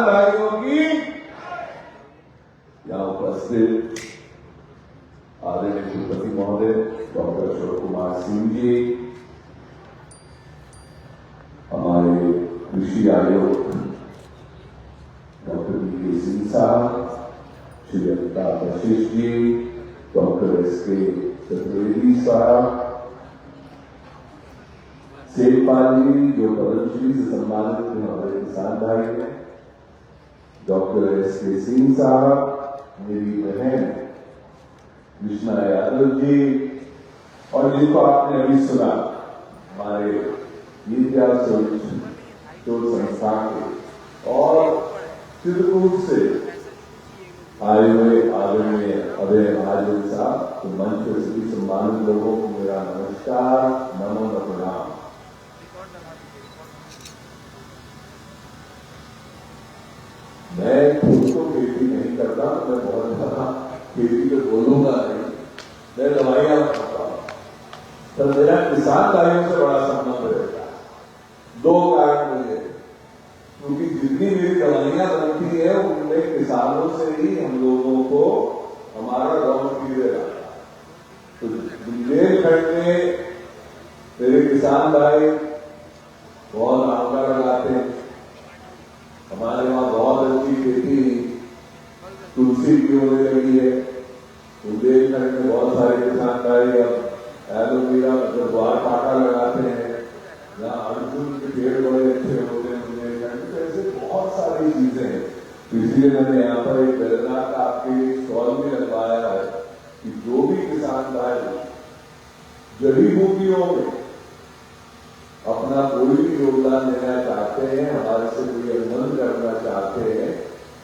भाइयों की यहाँ उपस्थित आदरणीय कुलपति महोदय डॉक्टर अशोक कुमार सिंह जी, हमारे कृषि आयोग डॉक्टर वी सिंह साहब, श्री अमिताभ वशिष्ठ जी, डॉक्टर एस.के. चतुर्वेदी साहब, सेठपाल जी जो पद्मश्री से सम्मानित हैं, हमारे किसान भाई हैं, डॉक्टर एस.के. सिंह साहब, मेरी बहन कृष्णा यादव जी, और जिनको आपने अभी सुना हमारे विद्या शोध संस्थान के और चित्रकूट से आए हुए आदरणीय अभय महाजन साहब, तो मंच पर सभी सम्मानित लोगों को मेरा नमस्कार, नमो प्रणाम। मैं खुद को खेती नहीं करता, मैं बहुत ज्यादा खेती पे बोलूंगा नहीं, मैं दवाइयां खाता हूं, पर मेरा किसान भाइयों से बड़ा संबंध रहता है। दो कारण मुझे, क्योंकि जितनी मेरी दवाइयां बनती है उनमें किसानों से ही हम लोगों को हमारा रॉ मटीरियल आता है। तो बुंदेलखंड में मेरे किसान भाई बहुत आंवला लगाते हैं, हमारे वहां बहुत अच्छी खेती तुलसी की होने लगी है। बुंदेलखंड में बहुत सारे किसान भाई अब एलोवेरा मतलब द्वार पाटा लगाते हैं, जहाँ अर्जुन के पेड़ बड़े अच्छे होते हैं बुंदेलखंड में। ऐसे बहुत सारी चीजें हैं, इसलिए मैंने यहाँ पर एक वेबिनार का आपके स्टॉल में लगवाया है कि जो भी किसान भाई जड़ी बूटियों में अपना कोई भी योगदान देना चाहते हैं, हमारे से कोई अनुबंध करना चाहते हैं,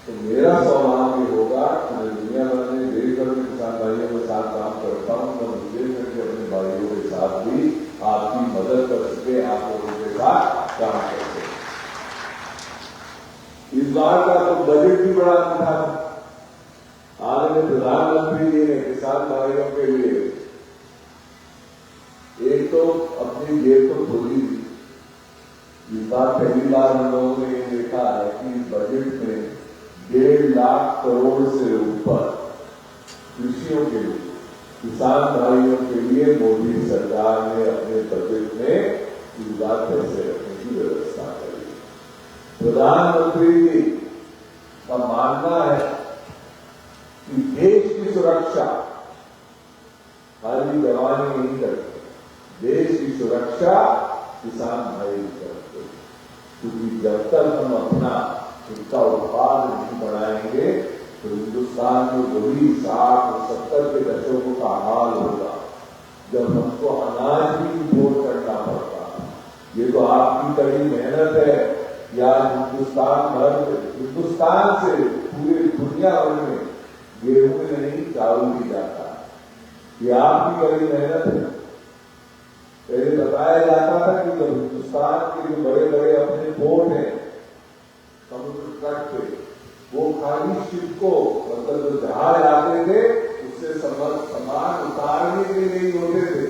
तो मेरा स्वभाव ये होगा कि मैं दुनिया भर में देश भर में किसान भाइयों के साथ काम करता हूँ, मैं बुंदेलखंड के अपने भाइयों के साथ भी आपकी मदद कर सके, आप लोगों के साथ काम कर सके। इस बार का तो बजट भी बड़ा अच्छा था। आदरणीय प्रधानमंत्री जी ने किसान भाइयों के लिए एक तो अपनी जेब तो खोली, इस बार पहली बार हम लोगों ने ये देखा है कि बजट में 1.5 लाख करोड़ से ऊपर कृषियों के लिए, किसान भाइयों के लिए मोदी सरकार ने अपने बजट में इस बार पैसे रखने की व्यवस्था करी। प्रधानमंत्री जी का मानना है कि देश की सुरक्षा खाली जवानी नहीं करते, देश की सुरक्षा किसान भाई करते, क्योंकि जब तक हम अपना इनका उत्पाद नहीं बढ़ाएंगे तो हिंदुस्तान में वही 60 और 70 के दशकों का हाल होगा जब हमको अनाज भी इम्पोर्ट करना पड़ता। ये तो आपकी कड़ी मेहनत है कि आज हिंदुस्तान से पूरी दुनिया भर में गेहूं नहीं चावल भी जाता है, ये आपकी कड़ी मेहनत है। पहले बताया जाता था कि जब हिंदुस्तान के जो बड़े बड़े अपने पोर्ट हैं समुद्र तट पे, वो खाली शिप को मतलब जो जहाज आते थे उससे सामान उतारने के लिए ही होते थे,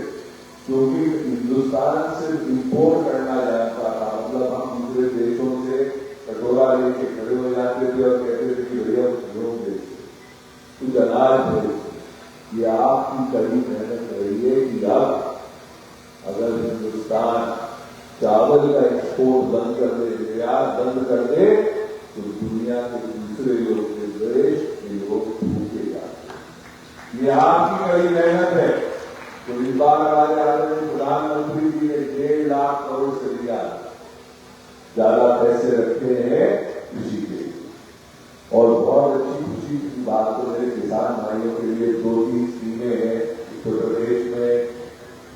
क्योंकि हिंदुस्तान से इंपोर्ट करना जानता था। मतलब हम दूसरे देशों से कटोरा लेके खड़े हो जाते थे और कहते थे कि भैया गेहूं बेचते, कुछ अनाज बेचते। ये आपकी कड़ी मेहनत रही है कि अब अगर हिंदुस्तान चावल का एक्सपोर्ट बंद कर दे, निर्यात बंद कर दे, तो दुनिया के दूसरे लोग के देश के लोग भूखे जाते। ये आपकी कड़ी मेहनत है। तो इस बार हमारे आदरणीय प्रधानमंत्री जी ने 1.5 लाख करोड़ से ज्यादा पैसे रखे हैं कृषि के लिए, और बहुत अच्छी खुशी की बात तो मेरे किसान भाइयों के लिए 2-3 स्कीमें हैं उत्तर प्रदेश में,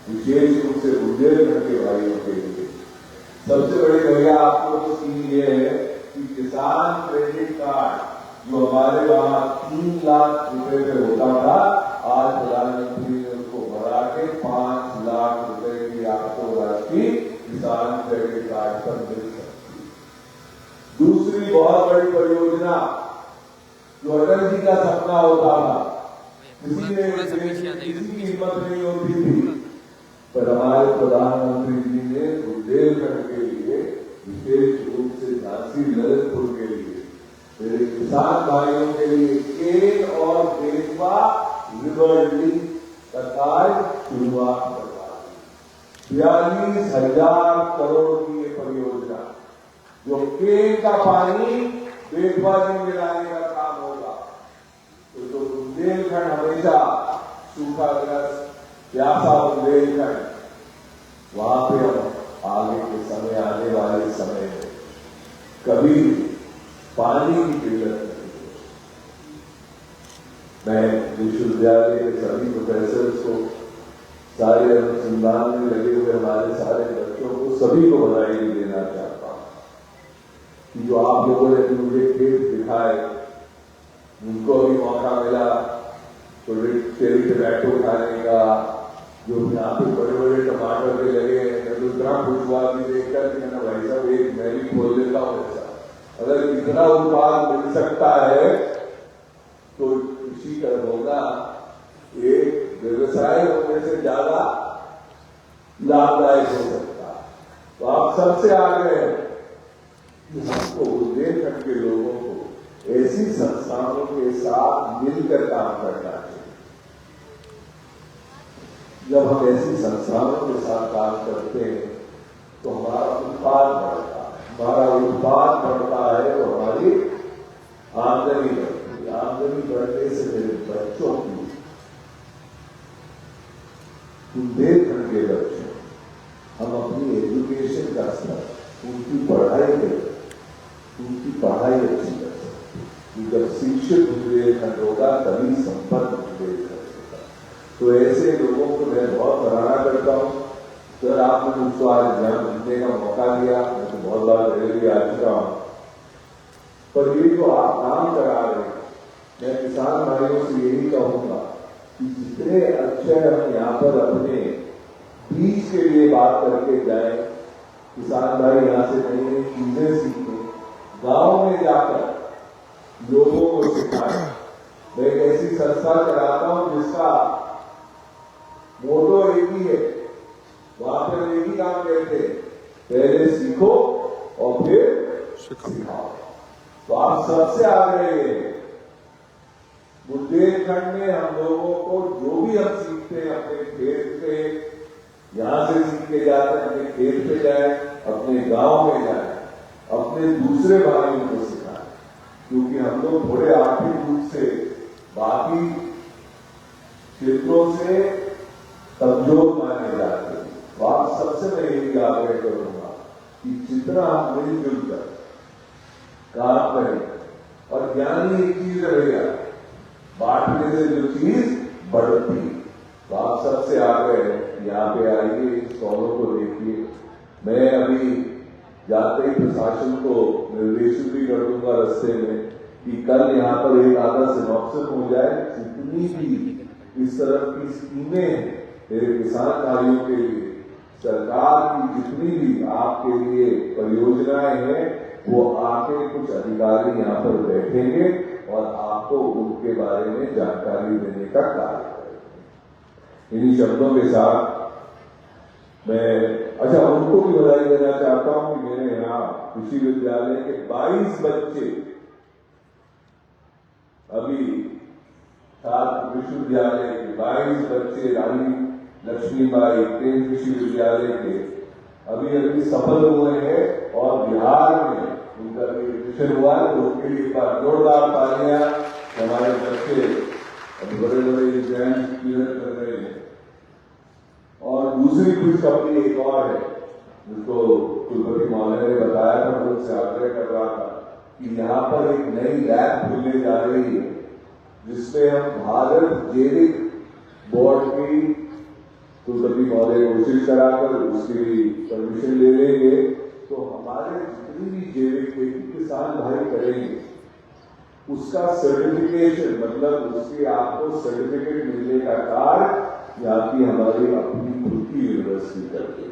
विशेष रूप से बुंदेलखंड के भाइयों के लिए। सबसे बड़ी भैया आपको तो स्कीम ये है कि किसान क्रेडिट कार्ड जो हमारे वहां 3 लाख रुपए पे होता था, आज प्रधानमंत्री ने उसको बढ़ा के 5 लाख रुपए की आपको राशि किसान क्रेडिट कार्ड पर मिल सकती है। दूसरी बहुत बड़ी परियोजना जो अटल जी का सपना होता था, किसी की हिम्मत नहीं होती थी, पर हमारे प्रधानमंत्री जी ने बुंदेलखंड के लिए विशेष रूप से झांसी ललितपुर के लिए किसान भाइयों के लिए केन और बेतवा रिवर लिंक का कार्य शुरुआत करवा दी। 42,000 करोड़ की ये परियोजना जो केन का पानी बेतवा में मिलाने का काम होगा। तो जो बुंदेलखंड हमेशा सूखाग्रस्त प्यासा बुंदेलखंड, वहां पे हम आगे के समय, आने वाले समय में कभी पानी की किल्लत नहीं होगी। मैं विश्वविद्यालय के सभी प्रोफेसर्स को, सारे अनुसंधान में लगे हुए हमारे सारे बच्चों को, सभी को बधाई देना चाहता हूं कि जो आप लोगों ने मुझे खेत दिखाए, उनको भी मौका मिला थोड़े चेरी टमाटो खाने का, जो यहाँ पे बड़े बड़े टमाटर के लगे हैं, दूसरा खुशबा भी देखकर कि ना भाई साहब एक मैं भी खोल देता हूँ ऐसा। अगर इतना उत्पाद मिल सकता है तो कृषि का होगा एक व्यवसाय होने से ज्यादा लाभदायक हो सकता है। तो आप सबसे आग्रह है कि हमको बुंदेलखंड के लोगों को ऐसी संस्थानों के साथ मिलकर काम करना चाहिए। जब हम ऐसी संस्थानों के साथ काम करते हैं तो हमारा उत्पाद बढ़ता है, हमारा उत्पाद बढ़ता है तो हमारी आमदनी बढ़ती है। आमदनी बढ़ने से मेरे बच्चों की, बुंदेलखंड के बच्चों, हम अपनी एजुकेशन का स्तर, उनकी पढ़ाई करें, उनकी पढ़ाई अच्छी कर सकते। जब शिक्षित बुंदेलखंड होगा तभी संपन्न बुंदेलखंड होगा। तो ऐसे लोगों को मैं बहुत सराहना करता हूँ। सर, आपने मुझको आज एग्जाम लिखने का मौका दिया, मैं तो बहुत बार पहले भी आ चुका हूँ, पर ये जो आप काम करा रहे हैं, मैं किसान भाइयों से यही कहूंगा कि जितने अक्षर हम यहाँ पर अपने बीज के लिए बात करके जाए, किसान भाई यहाँ से नई नई चीजें सीखें, गांव में जाकर लोगों को सिखाएं। मैं एक ऐसी संस्था चलाता हूं जिसका मोटो एक ही है, वहां पर एक ही काम कहते हैं, पहले सीखो और फिर सिखाओ। तो आप सबसे आगे बुंदेलखंड में हम लोगों को जो भी हम सीखते हैं अपने खेत से, यहां से सीख के जाते हैं, अपने खेत पे जाए, अपने गांव में जाए, अपने दूसरे भाइयों को सिखाएं। क्योंकि हम लोग थोड़े आर्थिक रूप से बाकी क्षेत्रों से कमजोर माने जाते हैं। तो आप सबसे मैं यही आग्रह करूंगा कि जितना आप मिलजुल कर काम करें, और ज्ञान ही एक चीज रहेगा, बांटने से जो चीज बढ़ती। तो आप सबसे आग्रह है, यहाँ पे आइए, स्टॉलों को देखिए। मैं अभी जाते ही प्रशासन को निर्देशित भी कर दूंगा रास्ते में कि कल यहाँ पर एक आधा सिनॉप्सिस हो जाए, जितनी भी इस तरह की स्कीमें हैं मेरे किसान भाइयों के लिए, सरकार की जितनी भी आपके लिए परियोजनाएं हैं, वो आके कुछ अधिकारी यहाँ पर बैठेंगे और आपको उनके बारे में जानकारी देने का कार्य करेंगे। इन्हीं शब्दों के साथ मैं उनको भी बधाई देना चाहता हूं कि मेरे यहाँ कृषि विद्यालय के 22 बच्चे अभी छात्र, विश्वविद्यालय के 22 बच्चे रानी लक्ष्मीबाई केंद्रीय कृषि विद्यालय के अभी सफल हुए हैं और बिहार में उनका एडमिशन हुआ है। तो उनके लिए एक बार जोरदार तालियां। हमारे बच्चे अभी बड़े बड़े एग्जाम क्लियर कर रहे हैं। और दूसरी खुशखबरी एक और है, जिसको कुलपति महोदय ने बताया था, मैं उनसे आग्रह कर रहा था कि यहाँ पर एक नई लैब खुलने जा रही है, जिसमें हम भारत जैविक बोर्ड की कुलपति महोदय कोशिश कराकर उसकी भी परमिशन ले लेंगे। तो हमारे जितनी भी जैविक खेती किसान भाई करेंगे, उसका सर्टिफिकेशन, मतलब उसके आपको सर्टिफिकेट मिलने का कार्य यहाँ की हमारी अपनी खुद की यूनिवर्सिटी करती है।